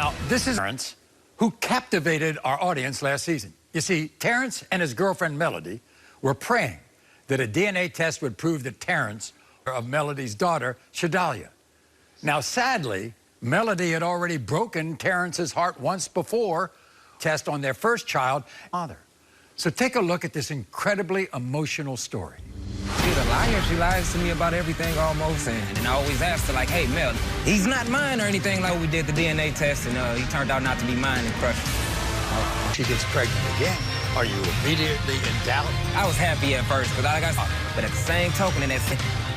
Now, this is Terrence, who captivated our audience last season. You see, Terrence and his girlfriend Melody were praying that a DNA test would prove that Terrence of Melody's daughter, Shadalia. Now, sadly, Melody had already broken Terrence's heart once before, test on their first child, father. So take a look at this incredibly emotional story. She's a liar. She lies to me about everything almost, and I always ask her, like, hey, Mel, he's not mine or anything. Like, we did the DNA test, and he turned out not to be mine and crushed her. She gets pregnant again. Are you immediately in doubt? I was happy at first, but but at the same token, and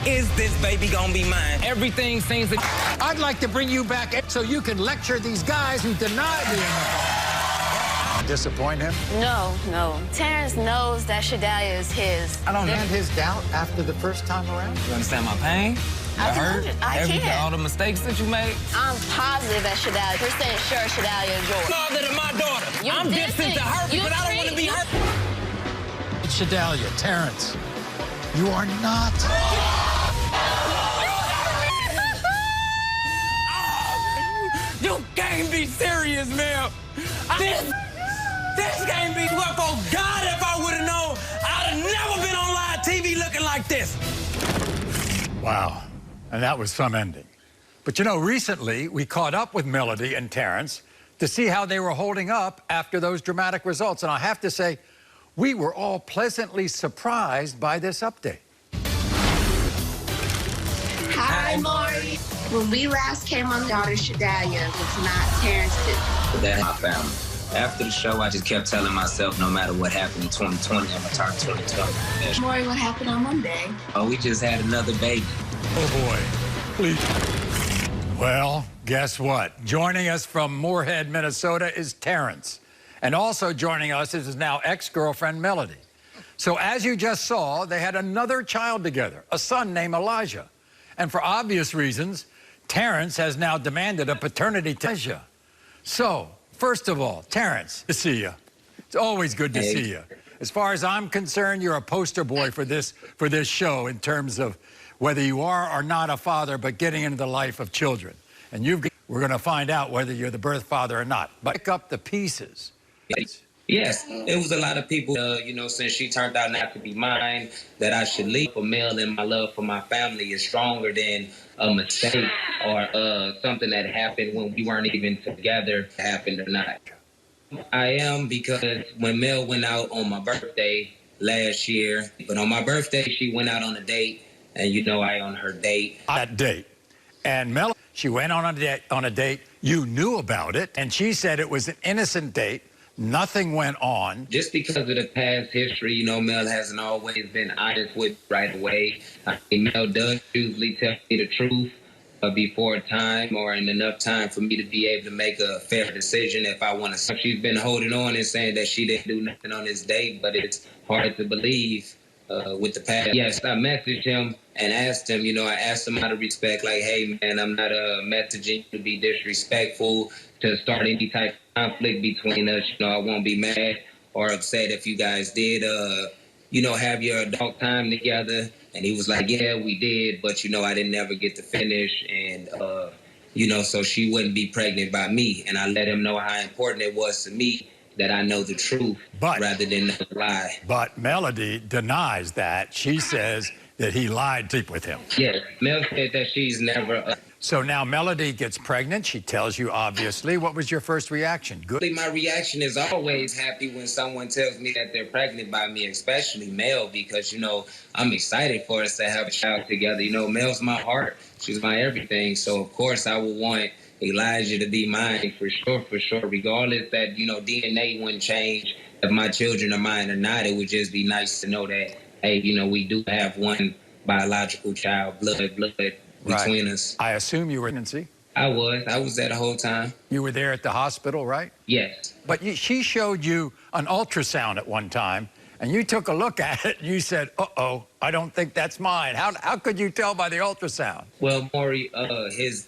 is this baby gonna be mine? Everything seems to... I'd like to bring you back so you can lecture these guys who deny the NFL. Disappoint him? No. Terrence knows that Shadalia is his. I don't understand his doubt after the first time around. You understand my pain? I can. All the mistakes that you made? I'm positive that Shadalia, percent sure Shadalia is yours. Father to my daughter. I'm distant to her, but I don't want to be hurt. Shadalia, Terrence, you are not. You can't be serious, man. This can't be what for God. If I would have known, I'd have never been on live TV looking like this. Wow, and that was some ending. But you know, recently we caught up with Melody and Terrence to see how they were holding up after those dramatic results. And I have to say, we were all pleasantly surprised by this update. Hi, Maury. When we last came on Daughter Shadalia, it's not Terrence. That's my family. After the show, I just kept telling myself, no matter what happened in 2020, I'm gonna turn 2020. Maury, what happened on Monday? Oh, we just had another baby. Oh, boy. Please. Well, guess what? Joining us from Moorhead, Minnesota is Terrence. And also joining us is his now ex-girlfriend, Melody. So as you just saw, they had another child together, a son named Elijah. And for obvious reasons, Terrence has now demanded a paternity test. So, first of all, Terrence, good to see you. It's always good to see you. As far as I'm concerned, you're a poster boy for this show in terms of whether you are or not a father, but getting into the life of children. And we're going to find out whether you're the birth father or not. But pick up the pieces. Yes, it was a lot of people, you know, since she turned out not to be mine, that I should leave for Mel, and my love for my family is stronger than a mistake or something that happened when we weren't even together, happened or not. I am, because when Mel went out on my birthday last year, but on my birthday, she went out on a date, and you know I on her date. That date. And Mel, she went on a date, you knew about it, and she said it was an innocent date. Nothing went on. Just because of the past history, you know, Mel hasn't always been honest with right away. I mean, Mel does usually tell me the truth before time or in enough time for me to be able to make a fair decision if I want to. She's been holding on and saying that she didn't do nothing on this date, but it's hard to believe with the past. Yes, I messaged him and asked him, you know, I asked him out of respect, like, hey, man, I'm not messaging to be disrespectful, to start any type of conflict between us. You know, I won't be mad or upset if you guys did, you know, have your adult time together. And he was like, yeah, we did, but, you know, I didn't ever get to finish. And, you know, so she wouldn't be pregnant by me. And I let him know how important it was to me that I know the truth rather than the lie. But Melody denies that. She says that he lied with him. Yes, Mel said that she's never... So now Melody gets pregnant. She tells you, obviously. What was your first reaction? Good. My reaction is always happy when someone tells me that they're pregnant by me, especially Mel, because, you know, I'm excited for us to have a child together. You know, Mel's my heart. She's my everything. So, of course, I would want Elijah to be mine for sure, regardless that, you know, DNA wouldn't change if my children are mine or not. It would just be nice to know that, hey, you know, we do have one biological child, blood between us. I assume you were in pregnancy. I was there the whole time. You were there at the hospital, right? Yes. But she showed you an ultrasound at one time, and you took a look at it, and you said, uh-oh, I don't think that's mine. How could you tell by the ultrasound? Well, Maury, his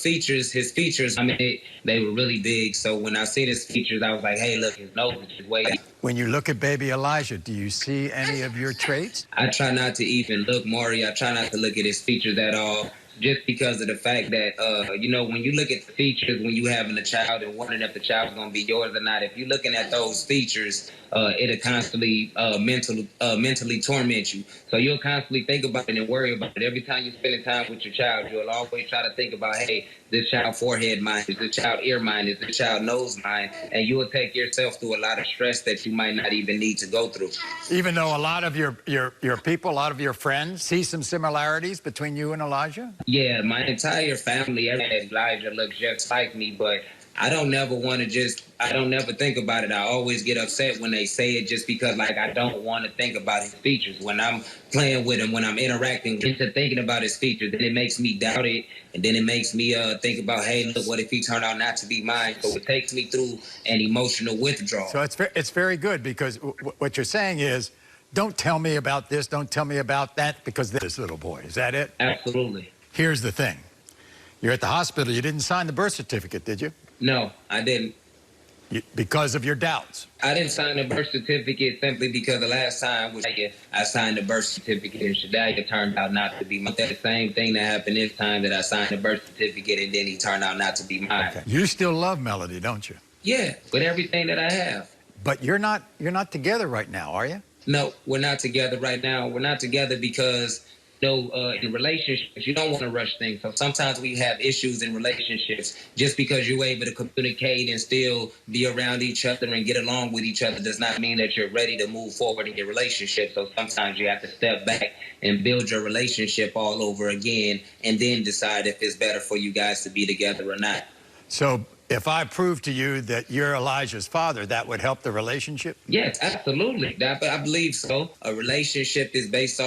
features, I mean, they were really big. So when I see his features, I was like, hey, look, his nose is way. When you look at baby Elijah, do you see any of your traits? I try not to even look, Maury. I try not to look at his features at all. just because of the fact that, you know, when you look at the features when you having a child and wondering if the child's going to be yours or not, if you're looking at those features, it'll constantly mentally torment you. So you'll constantly think about it and worry about it. Every time you're spending time with your child, you'll always try to think about, hey, this child forehead mine, is this child ear mine, is this child nose mine, and you will take yourself through a lot of stress that you might not even need to go through. Even though a lot of your people, a lot of your friends see some similarities between you and Elijah? Yeah, my entire family, Elijah looks just like me, but I don't never think about it. I always get upset when they say it just because, like, I don't want to think about his features. When I'm playing with him, when I'm interacting into thinking about his features, then it makes me doubt it. And then it makes me think about, hey, look, what if he turned out not to be mine? So it takes me through an emotional withdrawal. So it's very good, because what you're saying is, don't tell me about this, don't tell me about that, because this little boy. Is that it? Absolutely. Here's the thing. You're at the hospital. You didn't sign the birth certificate, did you? No, I didn't. Because of your doubts. I didn't sign the birth certificate simply because the last time I signed the birth certificate and Shadia turned out not to be mine. That's the same thing that happened this time, that I signed the birth certificate and then he turned out not to be mine. Okay. You still love Melody, don't you? Yeah, with everything that I have. But you're not together right now, are you? No, we're not together right now. We're not together because, you know, in relationships, you don't want to rush things. So sometimes we have issues in relationships. Just because you're able to communicate and still be around each other and get along with each other does not mean that you're ready to move forward in your relationship. So sometimes you have to step back and build your relationship all over again and then decide if it's better for you guys to be together or not. So if I prove to you that you're Elijah's father, that would help the relationship? Yes, absolutely. I believe so. A relationship is based off